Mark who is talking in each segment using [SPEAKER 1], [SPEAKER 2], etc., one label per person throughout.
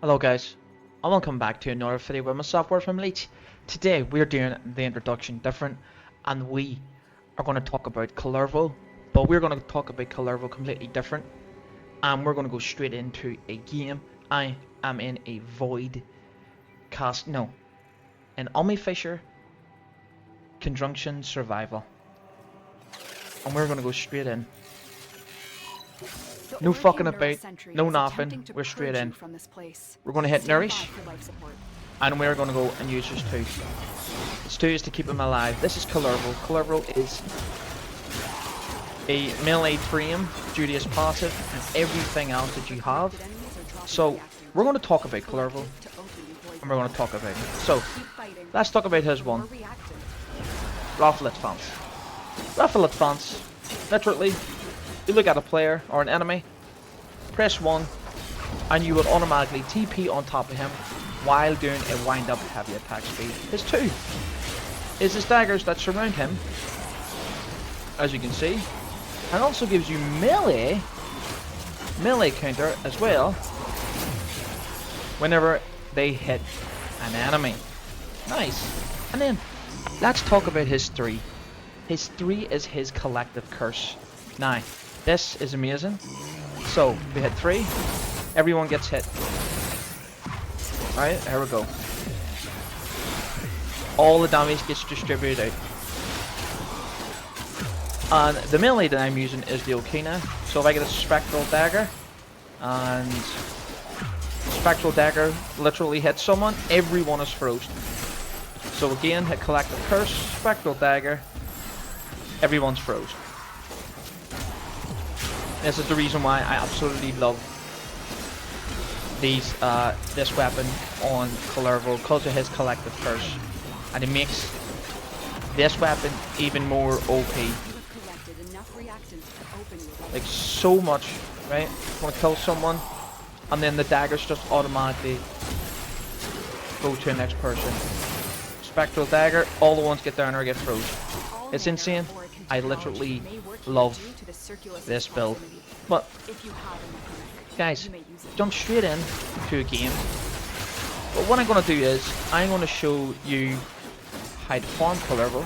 [SPEAKER 1] Hello guys, and welcome back to another video with myself, from Leech. Today we're doing the introduction different, and we are going to talk about Kullervo, but we're going to talk about Kullervo completely different, and we're going to go straight into a game. I am in a void cast, no, an Omni Fisher conjunction survival, and we're going to go straight in. No fucking about, no nothing, we're straight in. We're going to hit Nourish, and we're going to go and use his 2. His 2 is to keep him alive. This is Kullervo. Kullervo is a melee frame due to his passive and everything else that you have. So, we're going to talk about Kullervo, and we're going to talk about him. So, let's talk about his one. Raffle Advance. Raffle Advance, literally, you look at a player or an enemy, press 1, and you would automatically TP on top of him while doing a wind up heavy attack speed. His 2 is his daggers that surround him, as you can see, and also gives you melee counter as well whenever they hit an enemy. Nice. And then let's talk about his 3. His 3 is his collective curse. Now, this is amazing. So, we hit 3, everyone gets hit. Alright, here we go. All the damage gets distributed out. And the melee that I'm using is the Okina. So if I get a Spectral Dagger, and Spectral Dagger literally hits someone, everyone is frozen. So again, hit Collective Curse, Spectral Dagger, everyone's frozen. This is the reason why I absolutely love this weapon on Kullervo, because of his collective curse, and it makes this weapon even more OP. Like so much, right? Want to kill someone, and then the daggers just automatically go to the next person. Spectral Dagger, all the ones get down or get frozen. It's insane. I literally love this build. But guys, jump straight in to a game. But what I'm going to do is I'm going to show you how to farm Kullervo,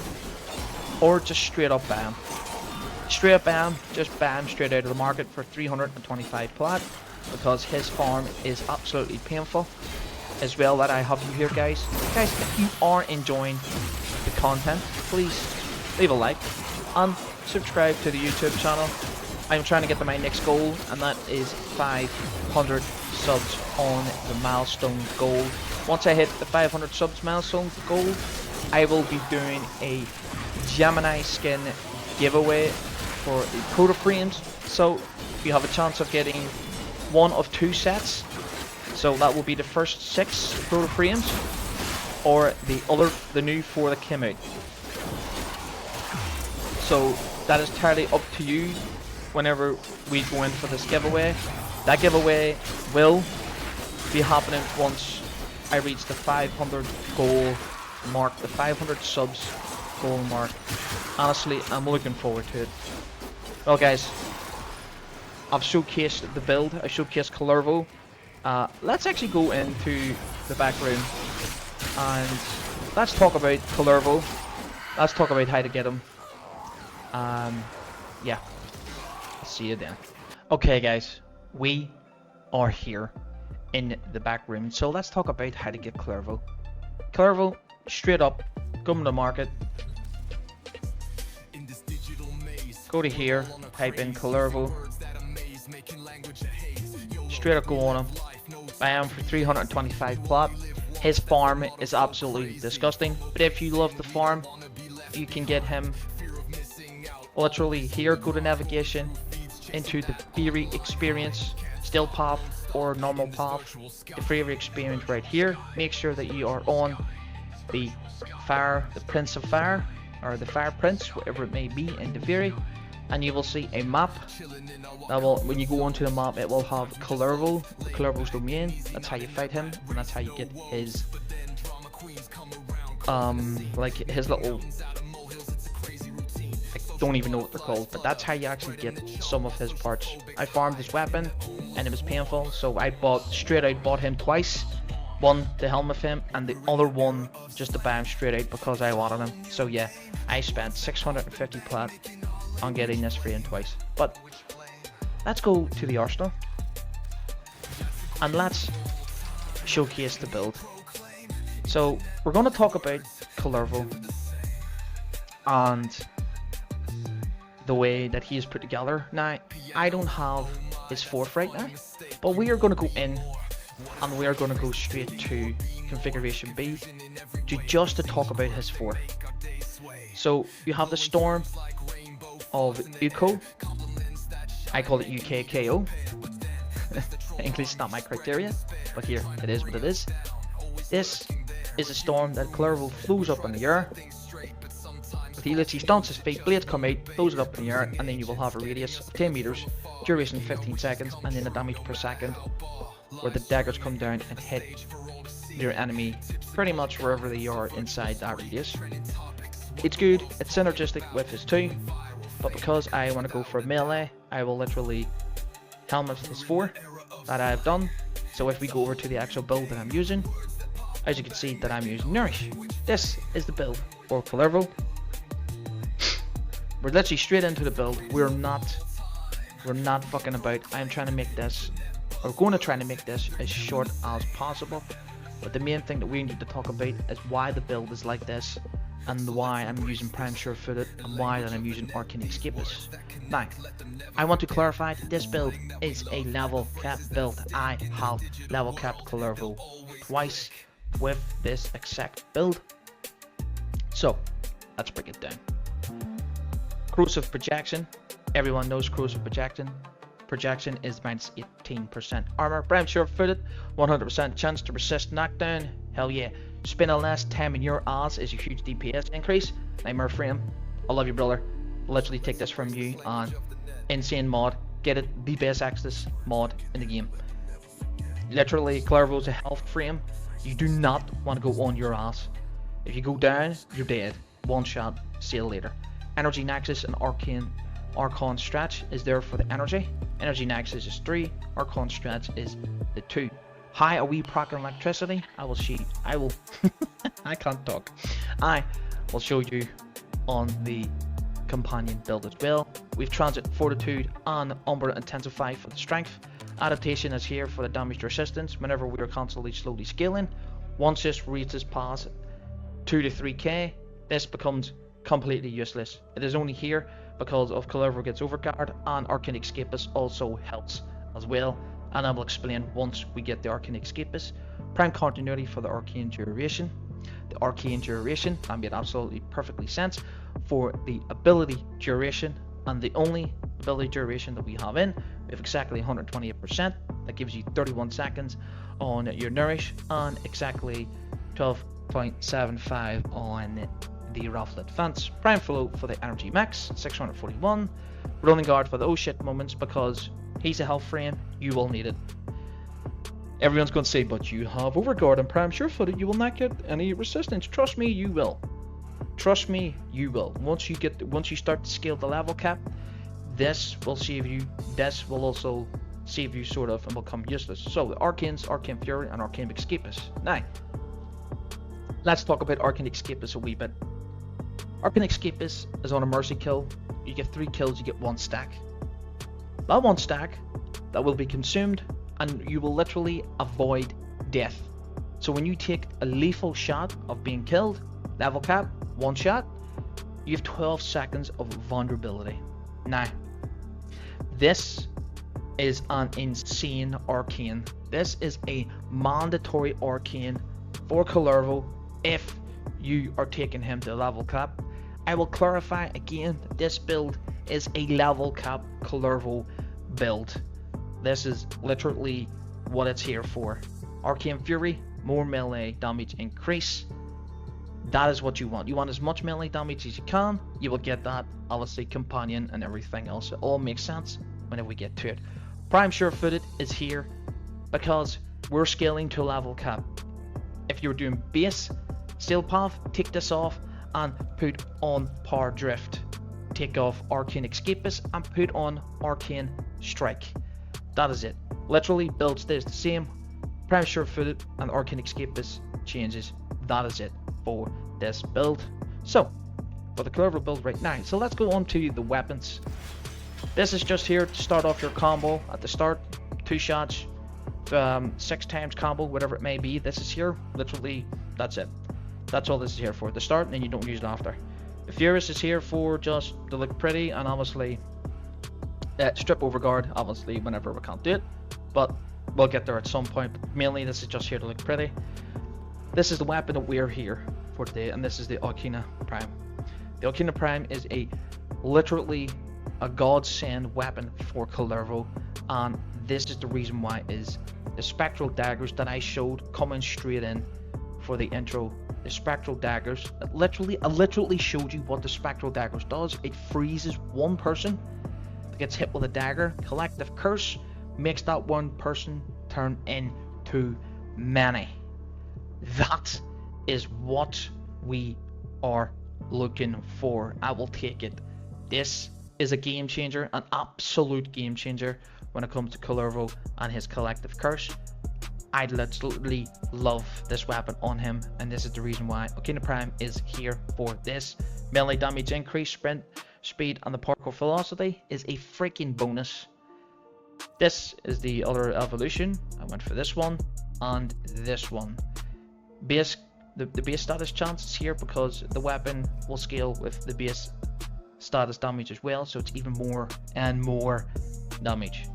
[SPEAKER 1] or just straight up bam. Straight up bam, just bam straight out of the market for 325 plat, because his farm is absolutely painful as well that I have you here, guys. Guys, if you are enjoying the content, please leave a like and subscribe to the YouTube channel. I'm trying to get to my next goal, and that is 500 subs on the milestone goal. Once I hit the 500 subs milestone goal, I will be doing a Gemini skin giveaway for the Proto Frames. So you have a chance of getting one of 2 sets. So that will be the first 6 Proto Frames, or the new 4 that came out. So that is entirely up to you whenever we go in for this giveaway. That giveaway will be happening once I reach the 500 goal mark, the 500 subs goal mark. Honestly, I'm looking forward to it. Well guys, I've showcased the build, I showcased Kullervo. Let's actually go into the back room and let's talk about Kullervo. Let's talk about how to get him. Yeah, see you then. Okay guys, we are here in the back room, so let's talk about how to get Kullervo. Kullervo, straight up, come to the market, go to here, type in Kullervo, straight up go on him. I am for 325 plat. His farm is absolutely disgusting, but if you love the farm, you can get him literally here. Go to navigation into the Fury experience, still path or normal path. The Fury experience right here. Make sure that you are on the Prince of Fire, or the Fire Prince, whatever it may be in the Fury, and you will see a map that will, when you go onto the map, it will have Kullervo's domain. That's how you fight him, and that's how you get his like his little, don't even know what they're called, but that's how you actually get some of his parts. I farmed this weapon and it was painful, so I bought him twice. One to helmet him, and the other one just to buy him straight out because I wanted him. So yeah, I spent 650 plat on getting this free him twice. But let's go to the arsenal and let's showcase the build. So we're going to talk about Kullervo and the way that he is put together. Now, I don't have his fourth right now, but we are going to go in and we are going to go straight to configuration B to talk about his fourth. So you have the storm of UKO. I call it UKKO. English is not my criteria, but here it is what it is. This is a storm that Kervo flows up in the air. He literally stomps his feet, blades come out, throws it up in the air, and then you will have a radius of 10 meters, duration 15 seconds, and then a damage per second, where the daggers come down and hit your enemy pretty much wherever they are inside that radius. It's good, it's synergistic with his 2, but because I want to go for melee, I will literally helmet his 4 that I have done. So if we go over to the actual build that I'm using, as you can see that I'm using Nourish. This is the build for Kullervo. We're literally straight into the build. We're not fucking about. I'm trying to make this, or going to try to make this as short as possible. But the main thing that we need to talk about is why the build is like this, and why I'm using Prime Sure-Footed, and why that I'm using Arcane Escapist. Now, I want to clarify that this build is a level cap build. I have level capped Kullervo twice with this exact build. So, let's break it down. Corrosive projection. Everyone knows corrosive projection. Projection is minus 18% armor. Prime Sure-Footed, 100% chance to resist knockdown. Hell yeah. Spend less time in your ass is a huge DPS increase. Nightmare Frame, I love you, brother. Literally take this from you on insane mod. Get it, the best access mod in the game. Literally, Kullervo's a health frame. You do not want to go on your ass. If you go down, you're dead. One shot, see you later. Energy Nexus and Archon Stretch is there for the energy. Energy Nexus is 3, Archon Stretch is the 2. How are we proccing electricity? I will I can't talk. I will show you on the companion build as well. We've Transit Fortitude and Umbra Intensify for the strength. Adaptation is here for the damage resistance whenever we are constantly slowly scaling. Once this reaches past 2 to 3k, this becomes completely useless. It is only here because of Kullervo gets overguard, and Arcane Escapist also helps as well, and I will explain once we get the Arcane Escapist. Prime Continuity for the Arcane Duration. The Arcane Duration, that made absolutely perfectly sense for the ability duration, and the only ability duration that we have in, we have exactly 128%. That gives you 31 seconds on your Nourish, and exactly 12.75 on the Rafflet Fence. Prime Flow for the Energy Max, 641. Running Guard for the oh shit moments, because he's a health frame, you will need it. Everyone's going to say, but you have Overguard and Prime Sure-Footed, you will not get any resistance. Trust me, you will. Trust me, you will. Once you start to scale the level cap, this will save you. This will also save you sort of and become useless. So the Arcanes, Arcane Fury, and Arcane Escapist. Now, let's talk about Arcane Escapist a wee bit. Arcane Escapist is on a mercy kill. You get 3 kills, you get 1 stack. That 1 stack that will be consumed, and you will literally avoid death. So when you take a lethal shot of being killed, level cap, 1 shot, you have 12 seconds of vulnerability. Now, this is an insane arcane. This is a mandatory arcane for Kullervo if you are taking him to level cap. I will clarify again, this build is a level cap Kullervo build. This is literally what it's here for. Arcane Fury, more melee damage increase. That is what you want. You want as much melee damage as you can. You will get that. Obviously, companion and everything else. It all makes sense whenever we get to it. Prime Sure-Footed is here because we're scaling to level cap. If you're doing base Steel Path, take this off and put on Power Drift. Take off Arcane Escapist and put on Arcane Strike. That is it. Literally, build stays the same. Prime sure-footed and arcane escapist changes. That is it for this build. So, for the Kullervo build right now. So let's go on to the weapons. This is just here to start off your combo at the start. 2 shots, 6 times combo, whatever it may be. This is here, literally, that's it. That's all this is here for, at the start, and then you don't use it after. The Furious is here for just to look pretty, and obviously strip overguard, obviously, whenever we can't do it. But we'll get there at some point. But mainly, this is just here to look pretty. This is the weapon that we're here for today, and this is the Alkina Prime. The Alkina Prime is literally a godsend weapon for Kullervo, and this is the reason why is the spectral daggers that I showed coming straight in for the intro. The spectral daggers, I literally showed you what the spectral daggers does. It freezes one person that gets hit with a dagger. Collective curse makes that one person turn into many. That is what we are looking for. I will take it. This is a game changer, an absolute game changer when it comes to Kullervo and his collective curse. I literally love this weapon on him, and this is the reason why Alkina Prime is here for this. Melee damage increase, sprint speed, and the parkour velocity is a freaking bonus. This is the other evolution. I went for this one and this one. The base status chance is here because the weapon will scale with the base status damage as well, so it's even more and more damage.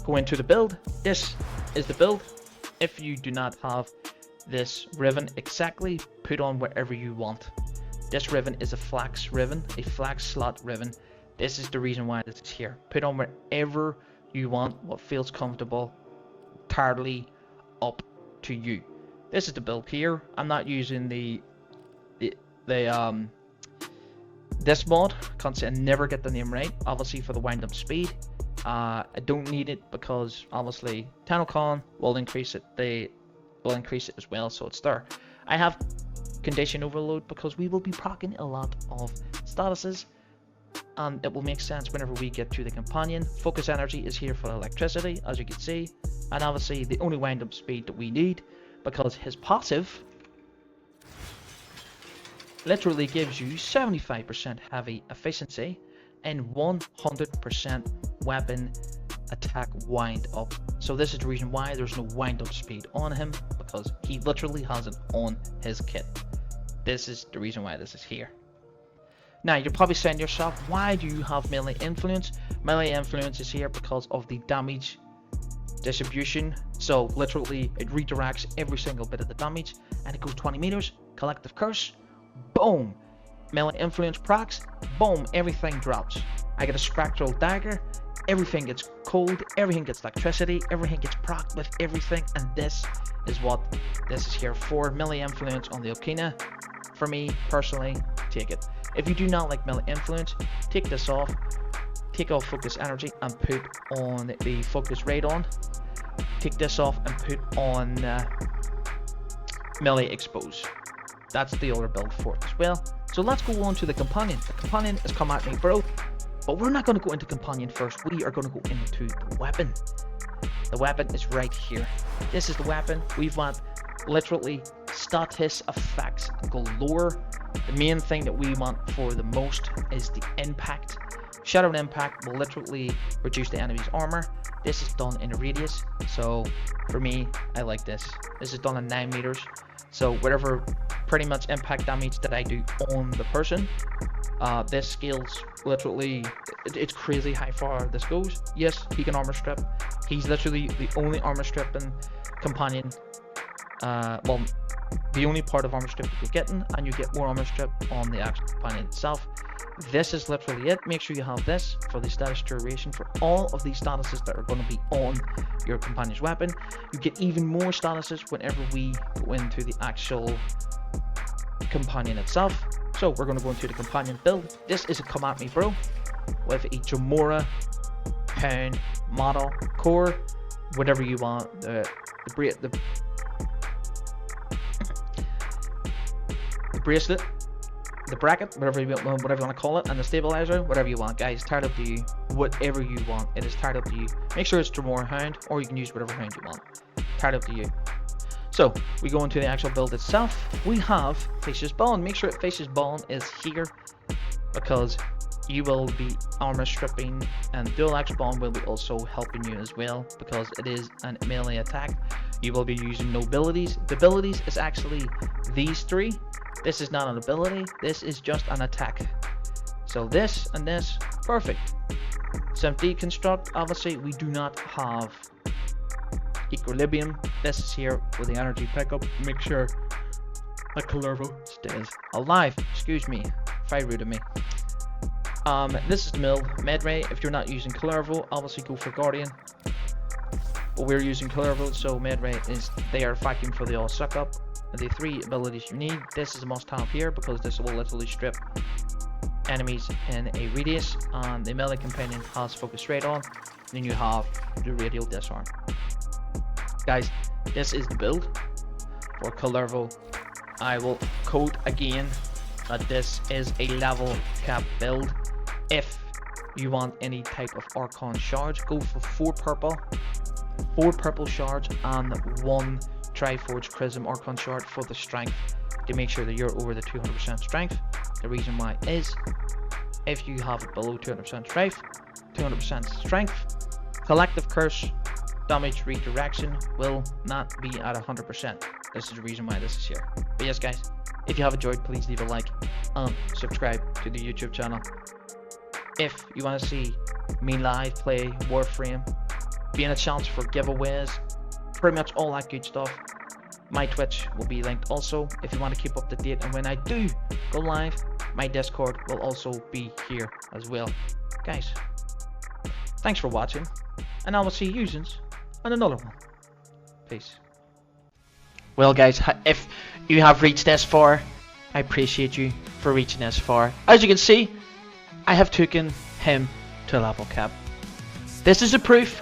[SPEAKER 1] Go into the build. This is the build. If you do not have this ribbon exactly, put on wherever you want. This ribbon is a flex ribbon, a flex slot ribbon. This is the reason why this is here. Put on wherever you want, what feels comfortable. Entirely up to you. This is the build here. I'm not using this mod. Can't say I never get the name right. Obviously for the wind up speed. I don't need it because obviously TennoCon will increase it. They will increase it as well, so it's there. I have condition overload because we will be proccing a lot of statuses, and it will make sense whenever we get to the companion. Focus energy is here for electricity, as you can see, and obviously the only wind up speed that we need, because his passive literally gives you 75% heavy efficiency and 100% weapon attack wind up. So this is the reason why there's no wind up speed on him, because he literally has it on his kit. This is the reason why this is here. Now you're probably saying to yourself, why do you have melee influence? Melee influence is here because of the damage distribution. So literally it redirects every single bit of the damage, and it goes 20 meters. Collective curse, boom. Melee influence procs, boom, everything drops. I get a spectral dagger, everything gets cold, everything gets electricity, everything gets proc with everything, and this is what this is here for. Melee influence on the Alkina, for me personally, take it. If you do not like melee influence, take this off, take off focus energy and put on the focus radon. Take this off and put on melee expose. That's the other build for it as well. So let's go on to the companion. The companion is come at me, bro. But we're not going to go into companion first. We are going to go into the weapon. The weapon is right here. This is the weapon. We've got literally status effects galore. The main thing that we want for the most is the impact. Shadow impact will literally reduce the enemy's armor. This is done in a radius. So for me, I like this. This is done in 9 meters. So whatever pretty much impact damage that I do on the person, this scales literally, it's crazy how far this goes. Yes, he can armor strip. He's literally the only armor stripping companion, well, the only part of armor strip that you're getting, and you get more armor strip on the actual companion itself. This is literally it. Make sure you have this for the status duration for all of these statuses that are going to be on your companion's weapon. You get even more statuses whenever we go into the actual companion itself. So we're going to go into the companion build. This is a come at me, bro, with a Jamora pound model core, whatever you want. The bracelet the bracket, whatever you want to call it, and the stabilizer, whatever you want, guys. Entirely up to you. Whatever you want, it is entirely up to you. Make sure it's Dremora Hound, or you can use whatever hound you want. Entirely up to you. So we go into the actual build itself. We have Facius Bond. Make sure Facius Bond is here, because you will be armor stripping, and Dual Axe Bond will be also helping you as well, because it is a melee attack. You will be using no abilities. The abilities is actually these three. This is not an ability, this is just an attack. So this and this, perfect. Some deconstruct, obviously we do not have equilibrium. This is here with the energy pickup. Make sure that Kullervo stays alive. Excuse me, very rude of me. This is the mill Medray. If you're not using Kullervo, obviously go for Guardian. But we're using Kullervo, so Medray is there fighting for the all suck up. The three abilities you need. This is a must have here, because this will literally strip enemies in a radius, and the melee companion has focus straight on. And then you have the radial disarm. Guys, this is the build for Kullervo. I will quote again that this is a level cap build. If you want any type of Archon shards, go for 4 purple shards and 1 Triforge Chrism Archon shard for the strength, to make sure that you're over the 200% strength. The reason why is, if you have it below 200% strength, collective curse damage redirection will not be at 100%. This is the reason why this is here. But yes guys, if you have enjoyed, please leave a like and subscribe to the YouTube channel. If you want to see me live play Warframe, being a chance for giveaways, pretty much all that good stuff, my Twitch will be linked also. If you want to keep up to date, and when I do go live, my Discord will also be here as well. Guys, thanks for watching, and I will see you on another one. Peace. Well guys, if you have reached this far, I appreciate you for reaching this far. As you can see, I have taken him to level cap. This is a proof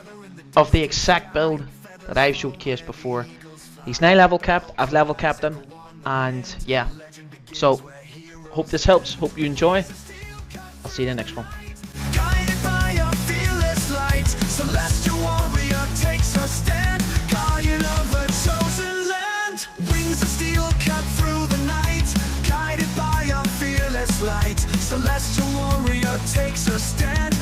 [SPEAKER 1] of the exact build that I've showcased before. He's now level capped, I've level capped him, and yeah. So, hope this helps, hope you enjoy. I'll see you in the next one.
[SPEAKER 2] Guided by a fearless light, celestial warrior takes a stand, guardian of a chosen land, wings of steel cut through the night. Guided by a fearless light, celestial warrior takes a stand.